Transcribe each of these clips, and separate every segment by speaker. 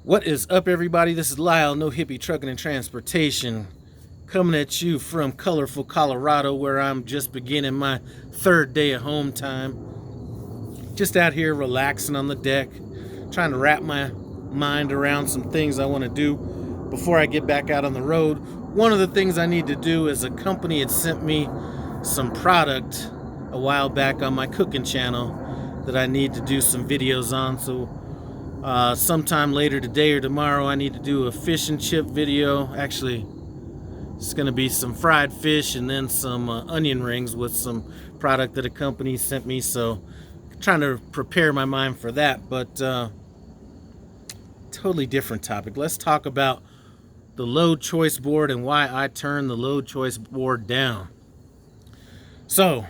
Speaker 1: What is up, everybody? This is Lyle, No Hippie Trucking and Transportation, coming at you from colorful Colorado, where I'm just beginning my third day of home time. Just out here relaxing on the deck, trying to wrap my mind around some things I want to do before I get back out on the road. One of the things I need to do is a company had sent me some product a while back on my cooking channel that I need to do some videos on. So sometime later today or tomorrow, I need to do a fish and chip video. Actually, it's going to be some fried fish and then some onion rings with some product that a company sent me. So trying to prepare my mind for that. But totally different topic. Let's talk about the load choice board and why I turned the load choice board down. So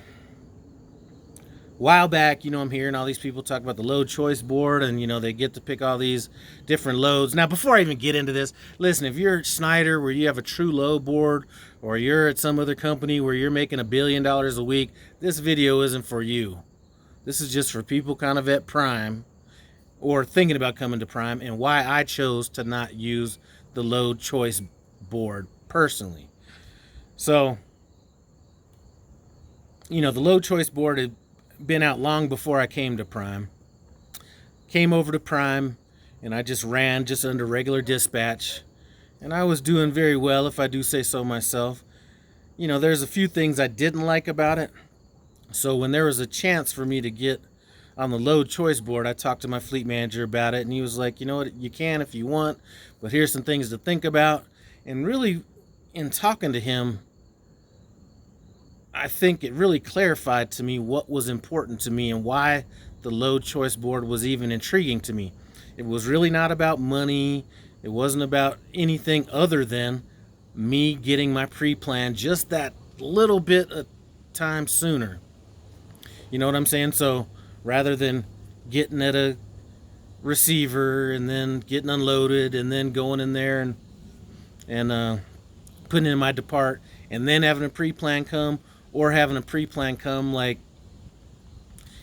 Speaker 1: while back, I'm hearing all these people talk about the load choice board and, they get to pick all these different loads. Now, before I even get into this, listen, if you're at Schneider where you have a true load board, or you're at some other company where you're making $1 billion a week, this video isn't for you. This is just for people kind of at Prime or thinking about coming to Prime, and why I chose to not use the load choice board personally. So, the load choice board had been out long before I came to Prime. Came over to Prime and I just ran just under regular dispatch, and I was doing very well, if I do say so myself. There's a few things I didn't like about it. So when there was a chance for me to get on the load choice board, I talked to my fleet manager about it, and he was like, you know what, you can if you want, but here's some things to think about. And really, in talking to him, I think it really clarified to me what was important to me and why the load choice board was even intriguing to me. It was really not about money. It wasn't about anything other than me getting my pre-plan just that little bit of time sooner. You know what I'm saying? So rather than getting at a receiver and then getting unloaded and then going in there and putting in my depart and then having a pre-plan come, or having a pre-plan come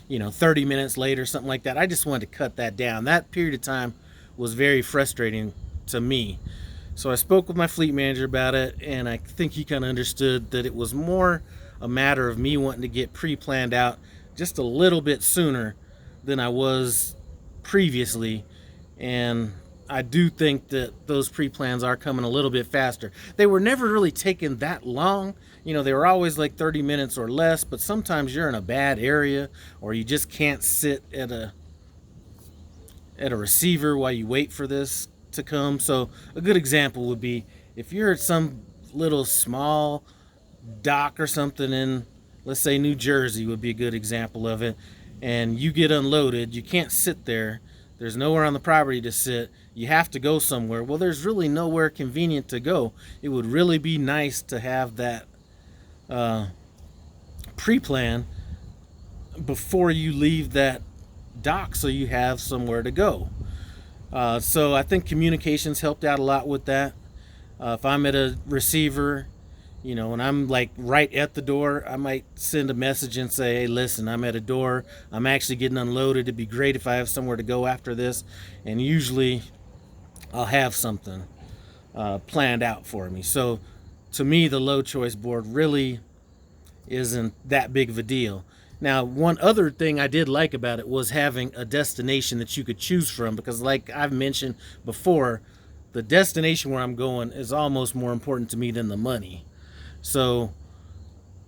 Speaker 1: 30 minutes later, something like that. I just wanted to cut that down. That period of time was very frustrating to me. So I spoke with my fleet manager about it, and I think he kind of understood that it was more a matter of me wanting to get pre-planned out just a little bit sooner than I was previously. And I do think that those pre-plans are coming a little bit faster. They were never really taking that long. They were always like 30 minutes or less, but sometimes you're in a bad area or you just can't sit at a receiver while you wait for this to come. So a good example would be if you're at some little small dock or something in, let's say, New Jersey would be a good example of it, and you get unloaded, you can't sit there. There's nowhere on the property to sit. You have to go somewhere. Well, there's really nowhere convenient to go. It would really be nice to have that pre-plan before you leave that dock so you have somewhere to go. So I think communications helped out a lot with that. If I'm at a receiver, and I'm like right at the door, I might send a message and say, hey, listen, I'm at a door. I'm actually getting unloaded. It'd be great if I have somewhere to go after this. And usually I'll have something planned out for me. So to me, the load choice board really isn't that big of a deal. Now, one other thing I did like about it was having a destination that you could choose from, because like I've mentioned before, the destination where I'm going is almost more important to me than the money. So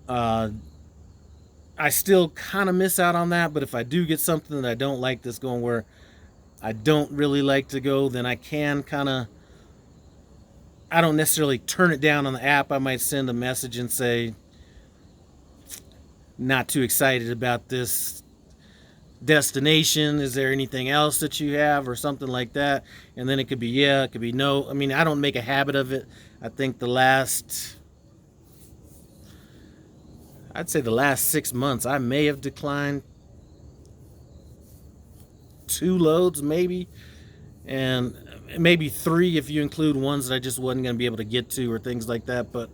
Speaker 1: I still kind of miss out on that, but if I do get something that I don't like that's going where I don't really like to go, then I can I don't necessarily turn it down on the app. I might send a message and say, not too excited about this destination. Is there anything else that you have, or something like that? And then it could be yeah, it could be no. I mean, I don't make a habit of it. I think I'd say the last 6 months, I may have declined 2 loads, maybe, and maybe 3 if you include ones that I just wasn't going to be able to get to or things like that. But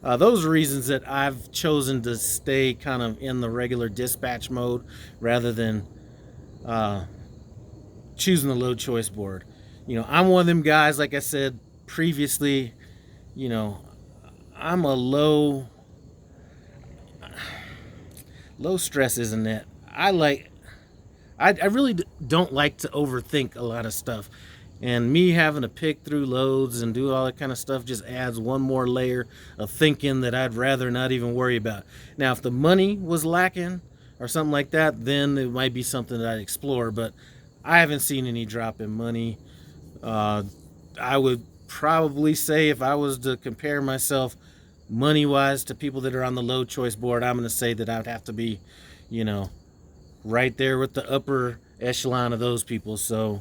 Speaker 1: those are reasons that I've chosen to stay kind of in the regular dispatch mode rather than choosing the load choice board. You know, I'm one of them guys, like I said previously, you know, I'm a low stress, isn't it? I really don't like to overthink a lot of stuff. And me having to pick through loads and do all that kind of stuff just adds one more layer of thinking that I'd rather not even worry about. Now, if the money was lacking or something like that, then it might be something that I'd explore. But I haven't seen any drop in money. I would probably say, if I was to compare myself money-wise to people that are on the low choice board, I'm going to say that I'd have to be, you know, right there with the upper echelon of those people. So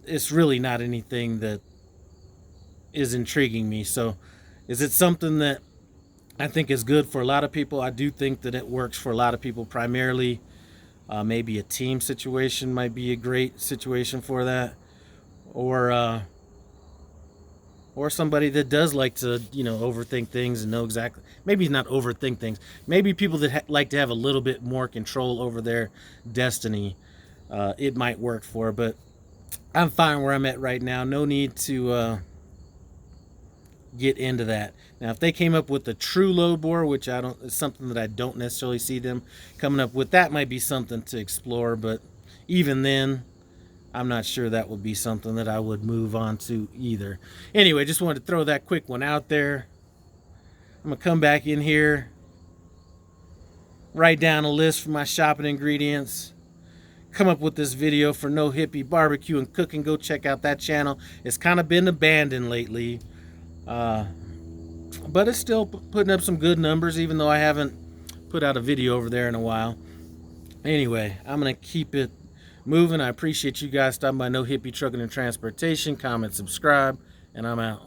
Speaker 1: it's really not anything that is intriguing me. So is it something that I think is good for a lot of people? I do think that it works for a lot of people. Primarily, maybe a team situation might be a great situation for that, or somebody that does like to, you know, overthink things and know exactly, maybe not overthink things, maybe people that like to have a little bit more control over their destiny, it might work for. But I'm fine where I'm at right now. No need to get into that. Now, if they came up with a true load bore, which I don't, it's something that I don't necessarily see them coming up with, that might be something to explore. But even then, I'm not sure that would be something that I would move on to either. Anyway, just wanted to throw that quick one out there. I'm going to come back in here, write down a list for my shopping ingredients, come up with this video for No Hippie Barbecue and Cooking. Go check out that channel. It's kind of been abandoned lately, but it's still putting up some good numbers, even though I haven't put out a video over there in a while. Anyway, I'm going to keep it moving. I appreciate you guys stopping by No Hippie Trucking and Transportation. Comment, subscribe, and I'm out.